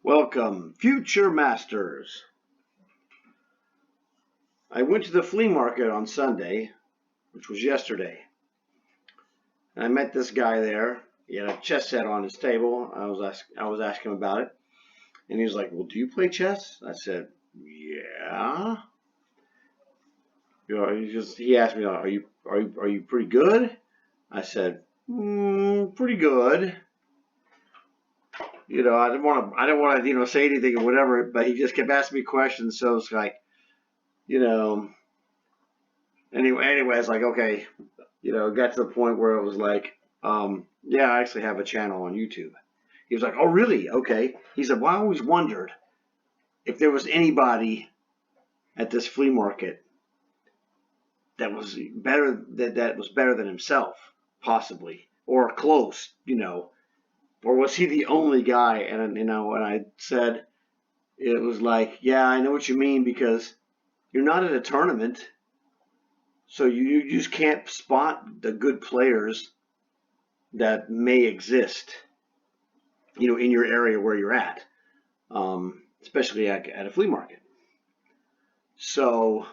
Welcome, future masters. I went to the flea market on Sunday, which was yesterday. And I met this guy there. He had a chess set on his table. I was asking him about it, and he was like, "Well, do you play chess?" I said, "Yeah." He asked me, "Are you pretty good?" I said, "Pretty good." I didn't want to say anything or whatever, but he just kept asking me questions. So it's like, you know, anyway, it's like, okay, it got to the point where it was like, yeah, I actually have a channel on YouTube. He was like, "Oh, really? Okay." He said, "Well, I always wondered if there was anybody at this flea market that was better than himself, possibly, or close, or was he the only guy?" And and I said, it was like, yeah, I know what you mean, because you're not at a tournament, so you just can't spot the good players that may exist, in your area where you're at, especially at a flea market. So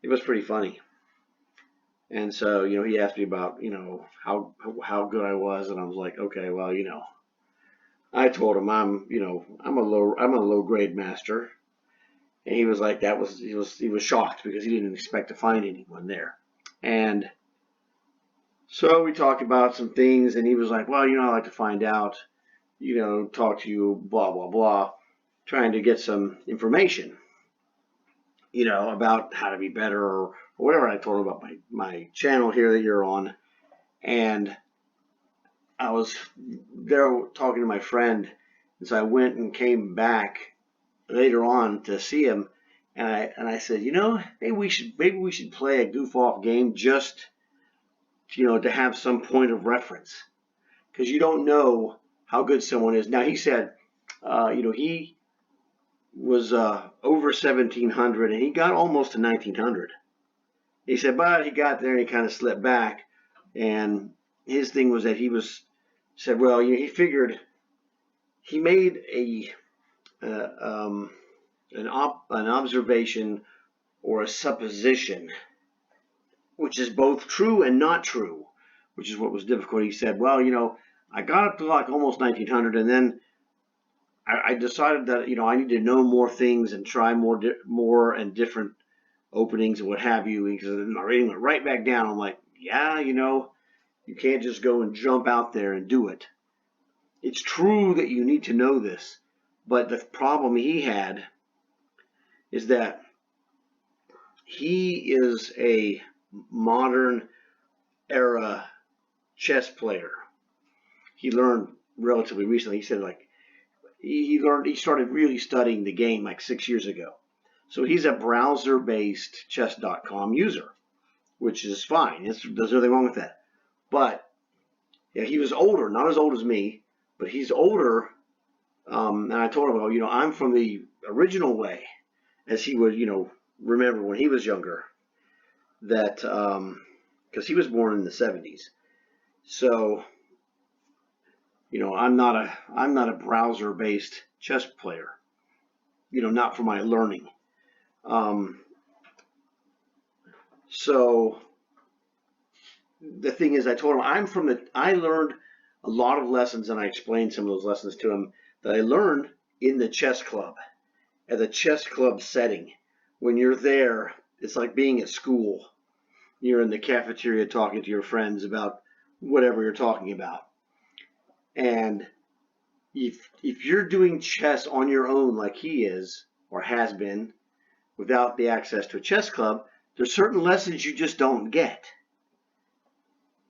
it was pretty funny. And so, he asked me about, how good I was, and I was like, okay, well, I told him I'm a low grade master, and he was like, he was shocked because he didn't expect to find anyone there. And so we talked about some things, and he was like, "Well, I like to find out, talk to you, blah, blah, blah," trying to get some information, about how to be better, or whatever. I told him about my channel here that you're on. And I was there talking to my friend, and so I went and came back later on to see him, and I said, maybe we should play a goof off game, just to have some point of reference, because you don't know how good someone is. Now, he said, he was over 1,700, and he got almost to 1,900. He said, but he got there and he kind of slipped back, and his thing was that said, well, he figured he made an observation or a supposition, which is both true and not true, which is what was difficult. He said, well, I got up to like almost 1,900, and then I decided that, I need to know more things and try more and different openings and what have you, because my rating went right back down. I'm like, yeah, you can't just go and jump out there and do it. It's true that you need to know this, but the problem he had is that he is a modern era chess player. He learned relatively recently. He said, like, he started really studying the game like 6 years ago. So he's a browser-based chess.com user, which is fine. There's nothing wrong with that. But yeah, he was older, not as old as me, but he's older. And I told him, I'm from the original way, as he would, remember when he was younger, that because he was born in the 70s. So, I'm not a browser-based chess player, not for my learning. So the thing is, I told him I learned a lot of lessons, and I explained some of those lessons to him, that I learned in the chess club, at the chess club setting. When you're there, it's like being at school. You're in the cafeteria talking to your friends about whatever you're talking about. And if you're doing chess on your own, like he is or has been, without the access to a chess club, there's certain lessons you just don't get.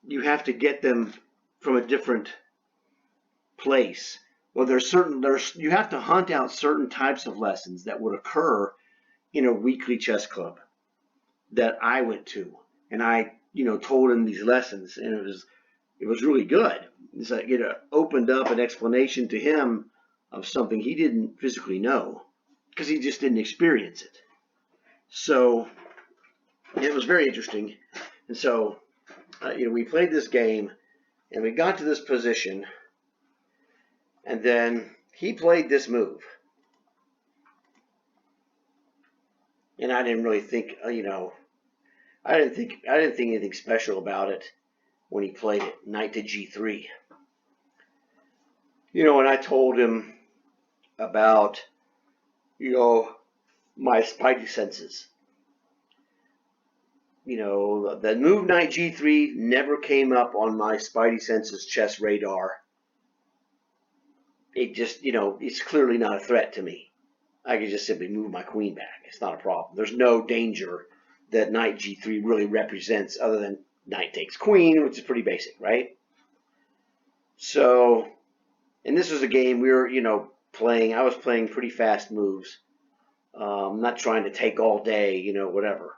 You have to get them from a different place. Well, you have to hunt out certain types of lessons that would occur in a weekly chess club that I went to, and I told him these lessons, and it was really good. It's like it opened up an explanation to him of something he didn't physically know, because he just didn't experience it. So it was very interesting. And so we played this game, and we got to this position, and then he played this move, and I didn't really think, I didn't think anything special about it when he played it, knight to g3. And I told him about, my spidey senses. The move knight g3 never came up on my spidey senses chess radar. It just, it's clearly not a threat to me. I could just simply move my queen back. It's not a problem. There's no danger that knight g3 really represents other than knight takes queen, which is pretty basic, right? So, and this was a game we were, playing. I was playing pretty fast moves. Not trying to take all day, whatever.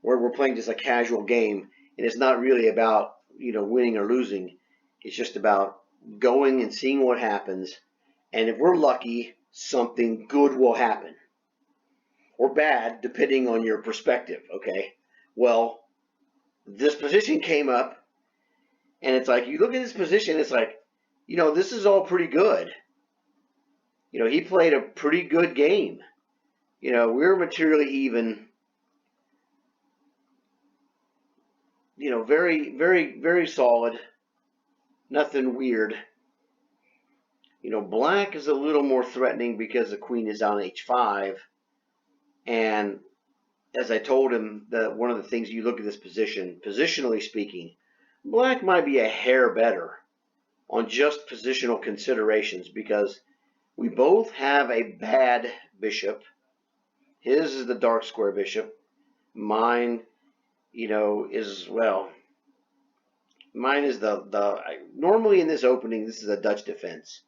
We're playing just a casual game, and it's not really about, winning or losing. It's just about going and seeing what happens. And if we're lucky, something good will happen. Or bad, depending on your perspective, okay? Well, this position came up, and it's like, you look at this position, it's like, this is all pretty good. He played a pretty good game. We're materially even. Very, very, very solid. Nothing weird. Black is a little more threatening because the queen is on h5. And as I told him, that one of the things you look at this position, positionally speaking, black might be a hair better on just positional considerations because we both have a bad bishop. His is the dark square bishop. Mine, mine is normally in this opening, this is a Dutch defense.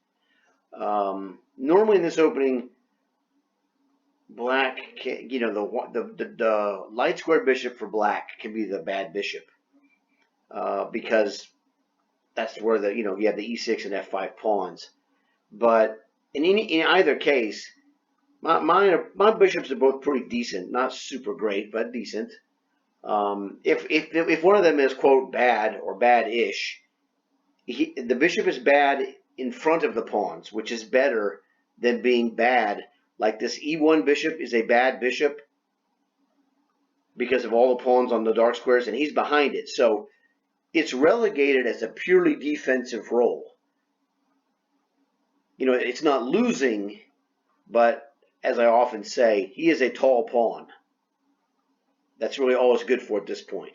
Normally in this opening, black, the light square bishop for black can be the bad bishop because that's where you have the e6 and f5 pawns. But in either case, my bishops are both pretty decent, not super great, but decent. If one of them is quote bad or bad-ish, the bishop is bad in front of the pawns, which is better than being bad. Like this e1 bishop is a bad bishop because of all the pawns on the dark squares, and he's behind it. So it's relegated as a purely defensive role. It's not losing, but as I often say, he is a tall pawn. That's really all it's good for at this point.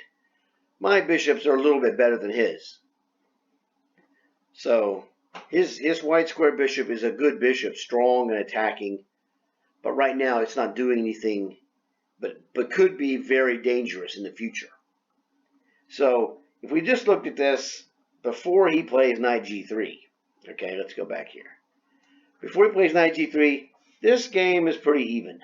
My bishops are a little bit better than his. So his white square bishop is a good bishop, strong and attacking. But right now it's not doing anything, but could be very dangerous in the future. So if we just looked at this before he plays knight g3. Okay, let's go back here. Before he plays knight g3, this game is pretty even.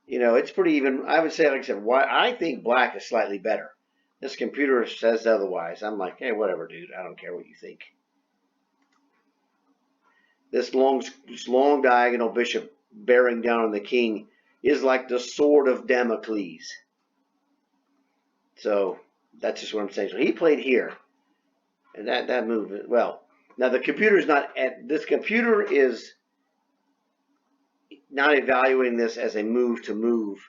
It's pretty even. I would say, like I said, I think black is slightly better. This computer says otherwise. I'm like, hey, whatever, dude. I don't care what you think. This long diagonal bishop bearing down on the king is like the sword of Damocles. So that's just what I'm saying. So he played here, and that move. Well, now the computer is not. This computer is not evaluating this as a move to move.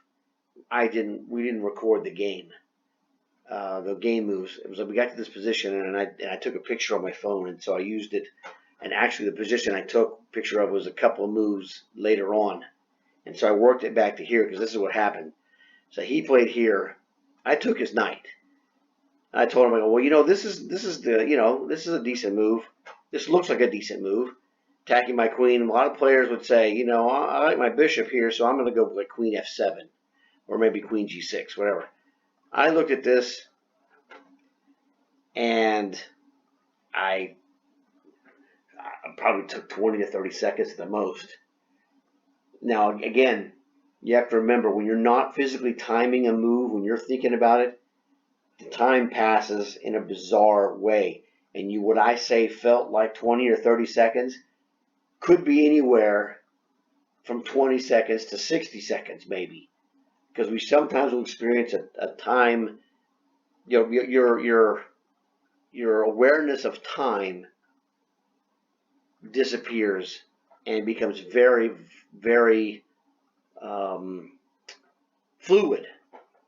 We didn't record the game moves. It was like we got to this position, and I took a picture on my phone, and so I used it. And actually, the position I took a picture of was a couple of moves later on, and so I worked it back to here because this is what happened. So he played here. I took his knight. I told him, I go, well, this is a decent move. This looks like a decent move. Attacking my queen. A lot of players would say, I like my bishop here, so I'm going to go like queen f7 or maybe queen g6, whatever. I looked at this and I probably took 20 to 30 seconds at the most. Now, again, you have to remember when you're not physically timing a move, when you're thinking about it, the time passes in a bizarre way. And what I say felt like 20 or 30 seconds could be anywhere from 20 seconds to 60 seconds maybe. Because we sometimes will experience a time, your your awareness of time disappears and becomes very, very fluid.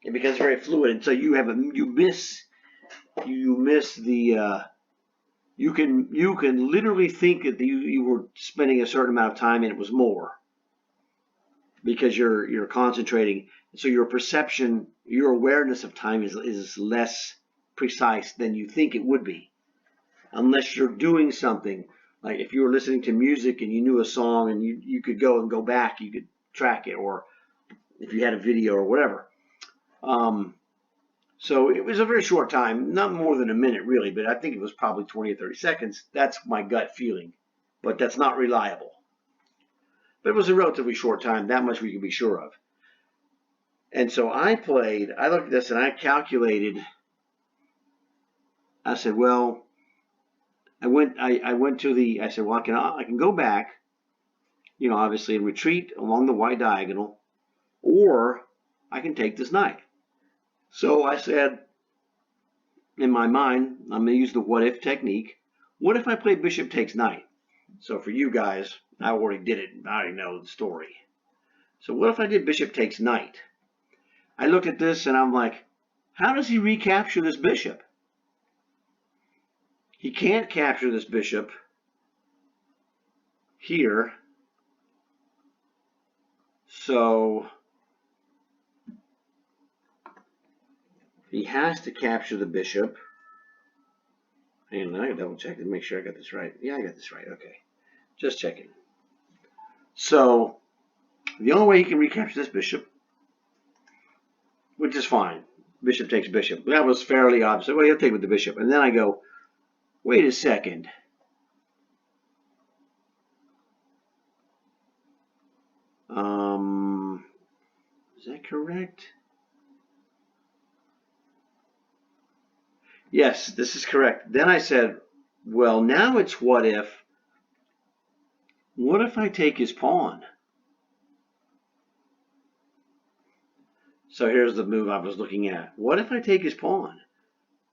It becomes very fluid, and so you miss the you can literally think that you were spending a certain amount of time and it was more because you're concentrating. So your perception, your awareness of time is less precise than you think it would be, unless you're doing something. Like if you were listening to music and you knew a song and you could go back, you could track it, or if you had a video or whatever. So it was a very short time, not more than a minute really, but I think it was probably 20 or 30 seconds. That's my gut feeling, but that's not reliable. But it was a relatively short time, that much we can be sure of. And so I looked at this and I calculated. I said, well, I said, well, I can go back, obviously and retreat along the Y diagonal, or I can take this knight. So I said, in my mind, I'm going to use the what if technique. What if I play bishop takes knight? So for you guys, I already did it. I already know the story. So what if I did bishop takes knight? I looked at this and I'm like, how does he recapture this bishop? He can't capture this bishop here. So he has to capture the bishop. And I gotta double check to make sure I got this right. Yeah, I got this right. Okay. Just checking. So the only way he can recapture this bishop, which is fine. Bishop takes bishop. That was fairly obvious. Well, he'll take with the bishop. And then I go, wait a second. Is that correct? Yes, this is correct. Then I said, well, now it's what if I take his pawn? So here's the move I was looking at. What if I take his pawn?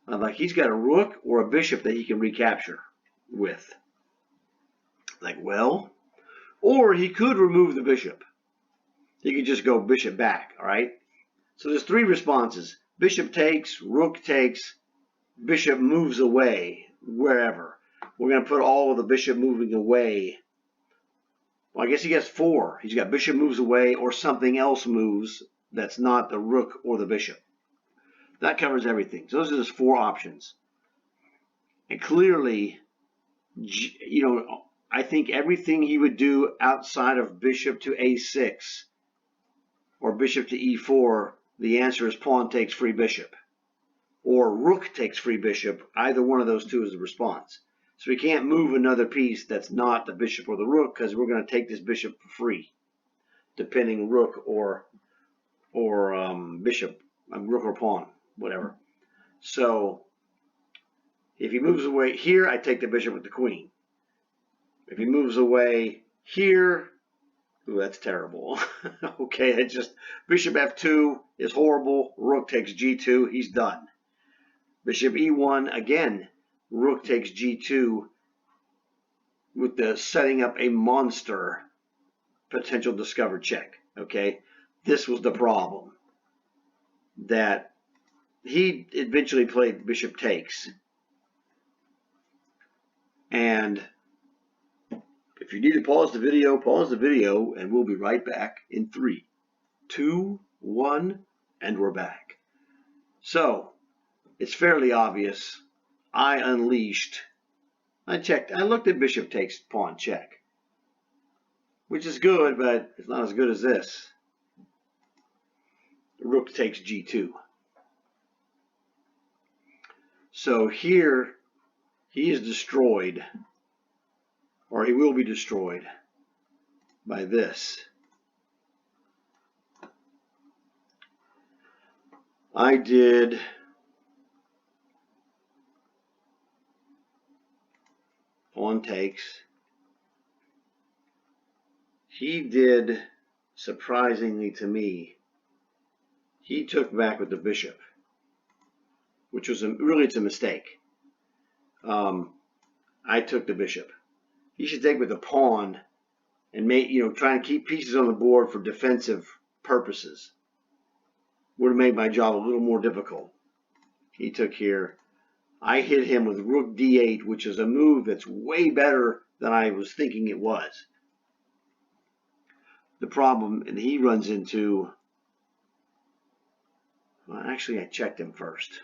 I'm like, he's got a rook or a bishop that he can recapture with. Like, well, or he could remove the bishop. He could just go bishop back, all right? So there's three responses. Bishop takes, rook takes, bishop moves away, wherever. We're going to put all of the bishop moving away. Well, I guess he gets four. He's got bishop moves away or something else moves that's not the rook or the bishop. That covers everything. So those are just four options. And clearly, I think everything he would do outside of bishop to a6 or bishop to e4, the answer is pawn takes free bishop. Or rook takes free bishop. Either one of those two is the response. So we can't move another piece that's not the bishop or the rook because we're going to take this bishop for free, depending rook or bishop, rook or pawn, whatever. So if he moves away here, I take the bishop with the queen. If he moves away here, ooh, that's terrible. Okay, it's just bishop f2 is horrible. Rook takes g2, he's done. Bishop e1, again, rook takes g2 with the setting up a monster potential discovered check. Okay, this was the problem, that he eventually played bishop takes. And if you need to pause the video, and we'll be right back in 3, 2, 1, and we're back. So it's fairly obvious. I looked at bishop takes pawn check, which is good, but it's not as good as this. Rook takes g2. So here he is destroyed, or he will be destroyed by this. I did pawn takes. He did, surprisingly to me, he took back with the bishop, which was it's a mistake. I took the bishop. He should take with the pawn and try and keep pieces on the board for defensive purposes. Would have made my job a little more difficult. He took here. I hit him with rook d8, which is a move that's way better than I was thinking it was. The problem, and he runs into, well, actually I checked him first.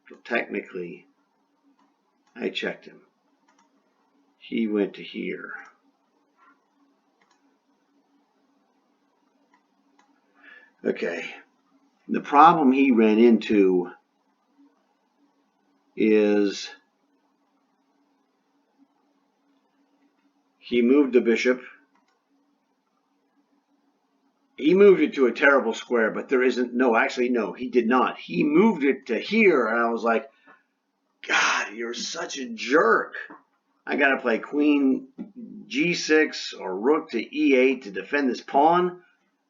So technically, I checked him. He went to here. Okay. The problem he ran into is he moved the bishop. He moved it to a terrible square, but there isn't, no, actually, no, he did not. He moved it to here, and I was like, God, you're such a jerk. I got to play queen g6 or rook to e8 to defend this pawn.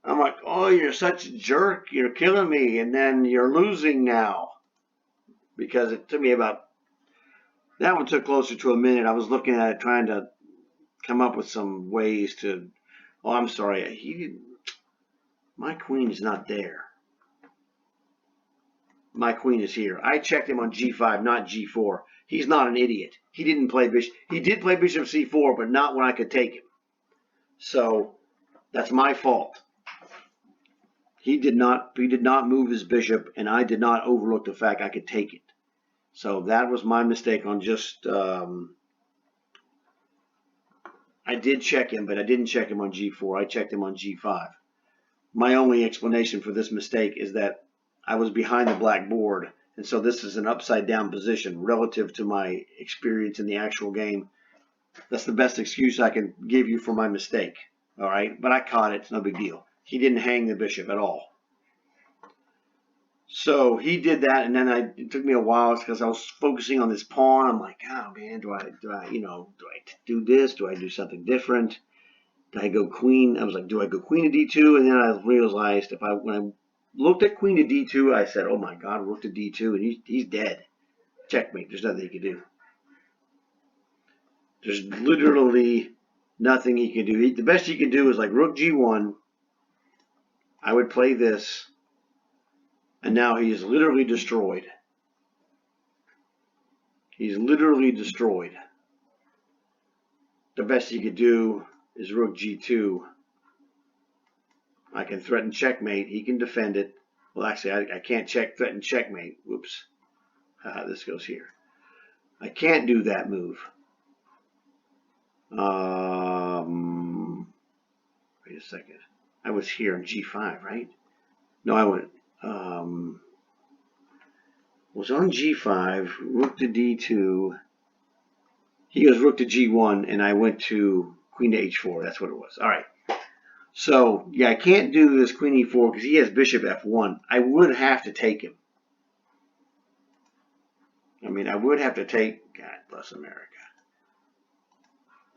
I'm like, oh, you're such a jerk. You're killing me, and then you're losing now. Because it took me about, that one took closer to a minute. I was looking at it, trying to come up with some ways to, oh, I'm sorry, my queen is not there. My queen is here. I checked him on g5, not g4. He's not an idiot. He didn't play bishop. He did play bishop c4, but not when I could take him. So that's my fault. He did not move his bishop, and I did not overlook the fact I could take it. So that was my mistake on just, I did check him, but I didn't check him on g4. I checked him on g5. My only explanation for this mistake is that I was behind the black board, and so this is an upside down position relative to my experience in the actual game. That's the best excuse I can give you for my mistake. All right, but I caught it. It's no big deal. He didn't hang the bishop at all. So he did that, and then it took me a while because I was focusing on this pawn. I'm like, oh man, do I do this? Do I do something different? Do I go queen? I was like, do I go queen to d2? And then I realized when I looked at queen to d2, I said, oh my God, rook to d2, and he's dead. Checkmate. There's nothing he can do. There's literally nothing he can do. The best he can do is like rook g1. I would play this, and now he is literally destroyed. He's literally destroyed. The best he could do is rook g2. I can threaten checkmate. He can defend it. Well, actually, I can't threaten checkmate. Whoops. This goes here. I can't do that move. Wait a second. I was here on g5, right? No, I went. Was on g5, rook to d2. He goes rook to g1, and I went to queen to h4. That's what it was. All right. So, yeah, I can't do this queen e4 because he has bishop f1. I would have to take him. I mean, I would have to take, God bless America.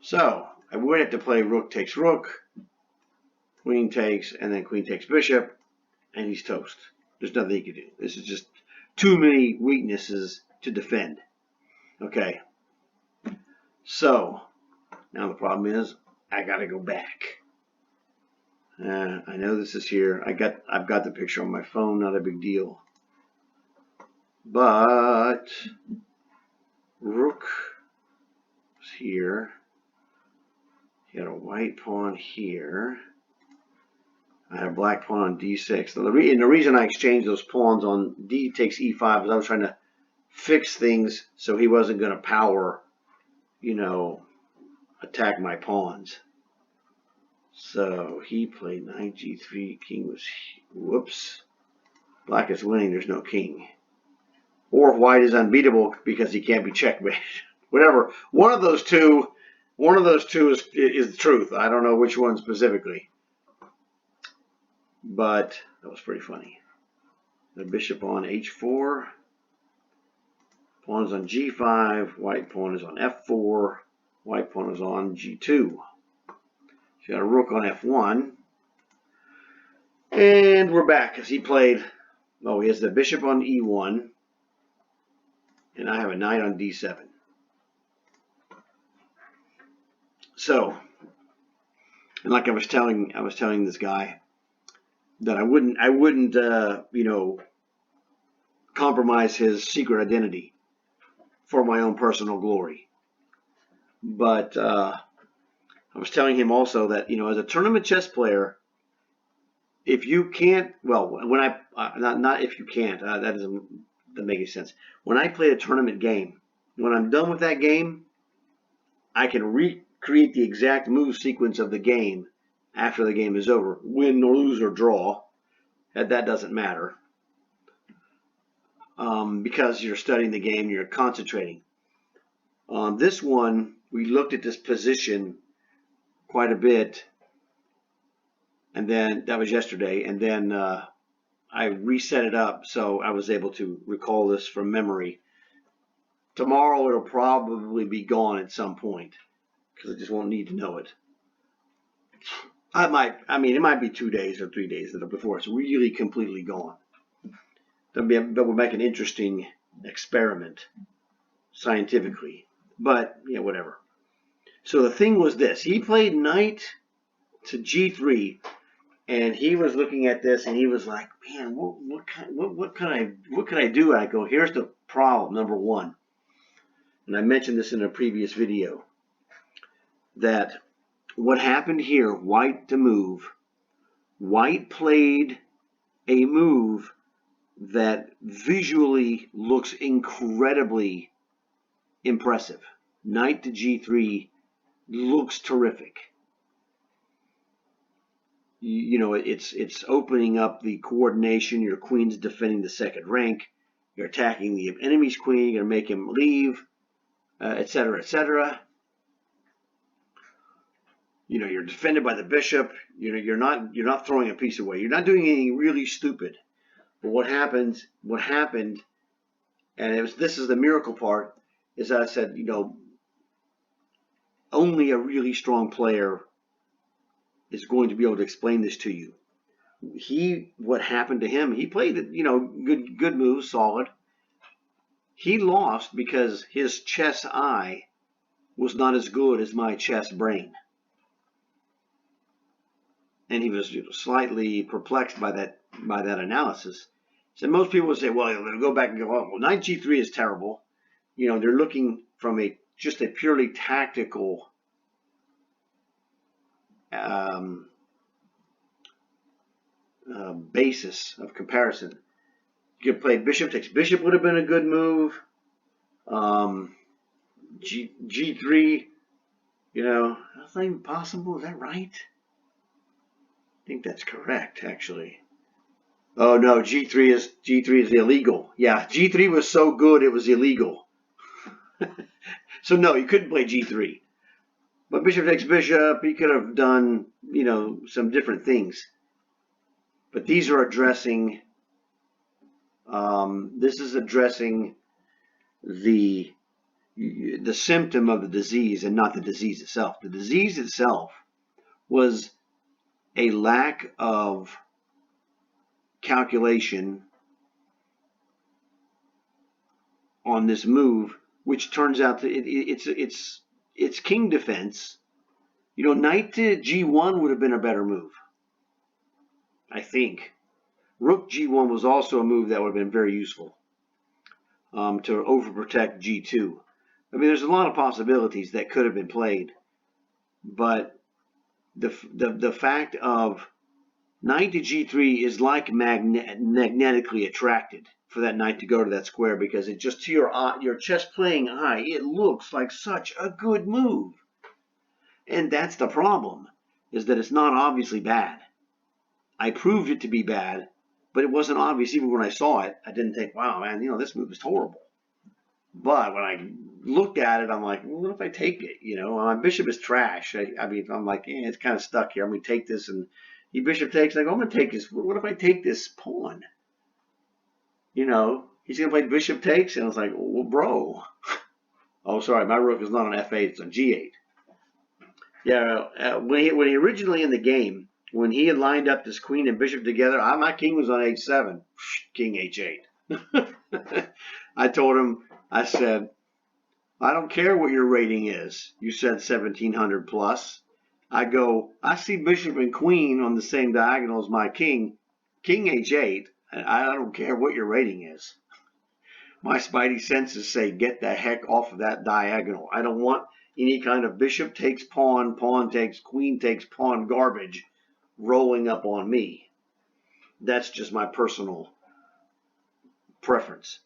So, I would have to play rook takes rook, queen takes, and then queen takes bishop, and he's toast. There's nothing he can do. This is just too many weaknesses to defend. Okay. So, now the problem is, I got to go back. I know this is here. I've got the picture on my phone. Not a big deal. But rook is here. You got a white pawn here. I had a black pawn on d6. And the reason I exchanged those pawns on d takes e5 is I was trying to fix things so he wasn't going to power, attack my pawns. So he played knight g3. King was, whoops. Black is winning. There's no king. Or white is unbeatable because he can't be checkmated. Whatever. One of those two is the truth. I don't know which one specifically. But that was pretty funny. The bishop on h4. Pawn is on g5. White pawn is on f4. White pawn is on g2. So you got a rook on f1. And we're back because he played, he has the bishop on e1. And I have a knight on d7. So, and like I was telling this guy that I wouldn't compromise his secret identity for my own personal glory. But I was telling him also that, as a tournament chess player, if you can't, well, when not if you can't, that doesn't make any sense. When I play a tournament game, when I'm done with that game, I can recreate the exact move sequence of the game after the game is over, win or lose or draw. That doesn't matter, because you're studying the game, you're concentrating. On this one, we looked at this position quite a bit, and then that was yesterday, and then I reset it up so I was able to recall this from memory. Tomorrow it'll probably be gone at some point because I just won't need to know it. It might be 2 days or 3 days before it's really completely gone. That would make an interesting experiment scientifically, but whatever. So the thing was this: he played knight to g3, and he was looking at this, and he was like, "Man, what can I do?" And I go, "Here's the problem. Number one," and I mentioned this in a previous video, that what happened here, white to move, white played a move that visually looks incredibly impressive. Knight to g3 looks terrific. It's opening up the coordination. Your queen's defending the second rank. You're attacking the enemy's queen. You're going to make him leave, etc., etc. You're defended by the bishop. You're not throwing a piece away. You're not doing anything really stupid. But what happened, and this is the miracle part, is that I said, only a really strong player is going to be able to explain this to you. What happened to him, he played, good moves, solid. He lost because his chess eye was not as good as my chess brain. And he was slightly perplexed by that analysis. So most people would say, well, they'll go back and go, oh, well, knight g3 is terrible. They're looking from just a purely tactical basis of comparison. You could play bishop takes bishop, would have been a good move. G3, that's not even possible. Is that right? I think that's correct, actually. Oh no, G3 is illegal. Yeah, G3 was so good it was illegal. So no, you couldn't play G3. But bishop takes bishop, he could have done, some different things. But these are addressing, this is addressing the symptom of the disease and not the disease itself. The disease itself was a lack of calculation on this move, which turns out that it's king defense. Knight to g1 would have been a better move, I think. Rook g1 was also a move that would have been very useful to overprotect g2. There's a lot of possibilities that could have been played, but the fact of knight to g3 is like magnetically attracted for that knight to go to that square, because it just, to your chess playing eye, it looks like such a good move. And that's the problem, is that it's not obviously bad. I proved it to be bad, but it wasn't obvious. Even when I saw it, I didn't think, wow, man, this move is horrible. But when I looked at it, I'm like, well, what if I take it? My bishop is trash. I'm like, it's kind of stuck here. I'm going to take this, and he bishop takes. I go, I'm going to take this. What if I take this pawn? He's going to play bishop takes, and I was like, well, bro. Oh, sorry, my rook is not on f8. It's on g8. Yeah, when he originally in the game, when he had lined up this queen and bishop together, my king was on h7. King h8. I told him, I said, I don't care what your rating is. You said 1700 plus. I go, I see bishop and queen on the same diagonal as my king, king h8, and I don't care what your rating is. My spidey senses say, get the heck off of that diagonal. I don't want any kind of bishop takes pawn, pawn takes queen takes pawn garbage rolling up on me. That's just my personal preference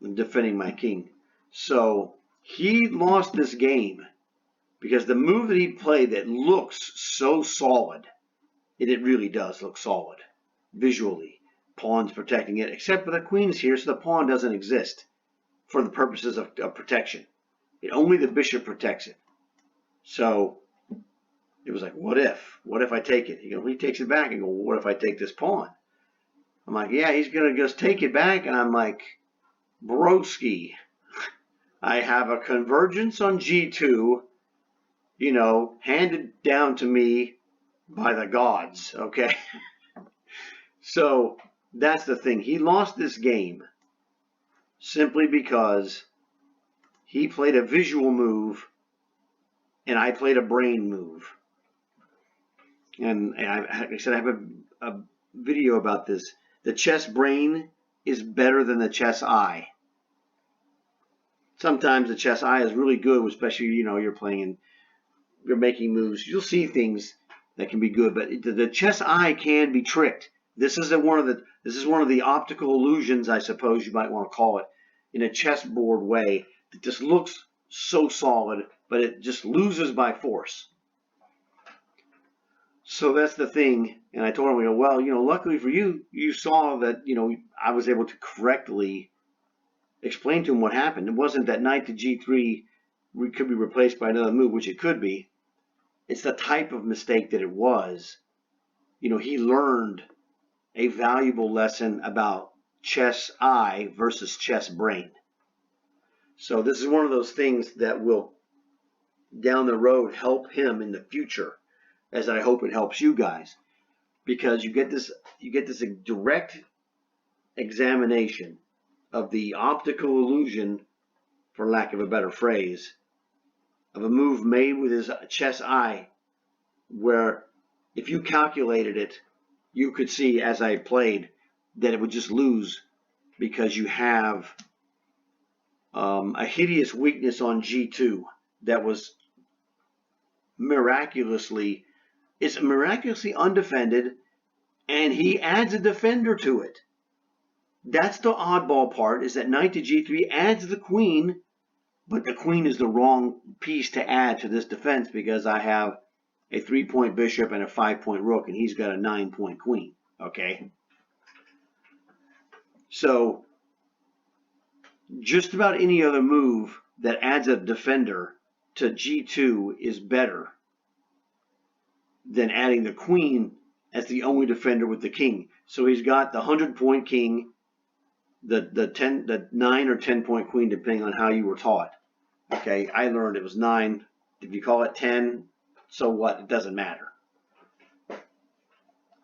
in defending my king. So he lost this game because the move that he played that looks so solid, and it really does look solid visually. Pawn's protecting it, except for the queen's here, so the pawn doesn't exist for the purposes of protection. Only the bishop protects it. So it was like, what if? What if I take it? He takes it back and go, well, what if I take this pawn? I'm like, yeah, he's going to just take it back. And I'm like, broski, I have a convergence on G2, handed down to me by the gods, okay? So that's the thing. He lost this game simply because he played a visual move and I played a brain move. And like I said, I have a video about this. The chess brain is better than the chess eye. Sometimes the chess eye is really good, especially, you're playing and you're making moves. You'll see things that can be good, but the chess eye can be tricked. This is one of the optical illusions, I suppose you might want to call it, in a chessboard way. It just looks so solid, but it just loses by force. So that's the thing. And I told him, well, luckily for you, you saw that, I was able to correctly explain to him what happened. It wasn't that knight to G3 could be replaced by another move, which it could be. It's the type of mistake that it was. He learned a valuable lesson about chess eye versus chess brain. So this is one of those things that will, down the road, help him in the future, as I hope it helps you guys, because you get this direct examination of the optical illusion, for lack of a better phrase, of a move made with his chess eye, where if you calculated it, you could see as I played that it would just lose because you have a hideous weakness on G2 that was miraculously undefended, and he adds a defender to it. That's the oddball part, is that knight to G3 adds the queen, but the queen is the wrong piece to add to this defense because I have a 3-point bishop and a 5-point rook, and he's got a 9-point queen, okay? So just about any other move that adds a defender to G2 is better than adding the queen as the only defender with the king. So he's got the 100-point king, the 9 or 10-point queen, depending on how you were taught. Okay, I learned it was 9. If you call it 10, so what? It doesn't matter.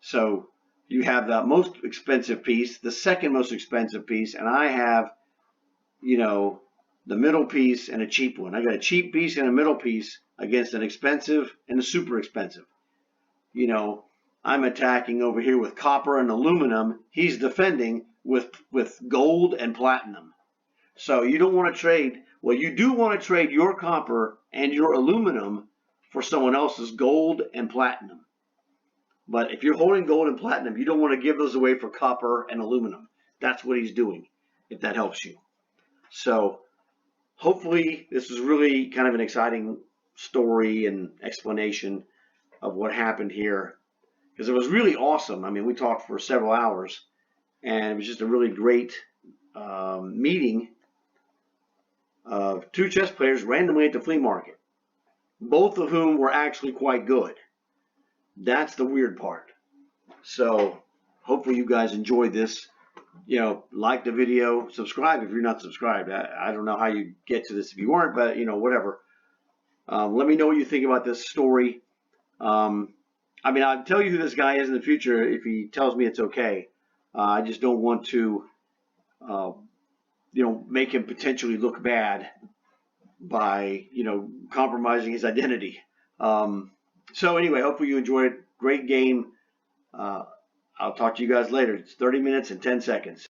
So you have the most expensive piece, the second most expensive piece, and I have, the middle piece and a cheap one. I got a cheap piece and a middle piece against an expensive and a super expensive. I'm attacking over here with copper and aluminum. He's defending with gold and platinum. So you don't want to trade. Well, you do want to trade your copper and your aluminum for someone else's gold and platinum. But if you're holding gold and platinum, you don't want to give those away for copper and aluminum. That's what he's doing, if that helps you. So hopefully this was really kind of an exciting story and explanation of what happened here, because it was really awesome. I mean, we talked for several hours, and it was just a really great meeting of two chess players randomly at the flea market, both of whom were actually quite good. That's the weird part. So hopefully you guys enjoyed this. Like the video, subscribe if you're not subscribed. I don't know how you get to this if you weren't, but whatever. Let me know what you think about this story. I'll tell you who this guy is in the future if he tells me it's okay. I just don't want to, make him potentially look bad by compromising his identity. So anyway, hopefully you enjoyed it. Great game. I'll talk to you guys later. It's 30 minutes and 10 seconds.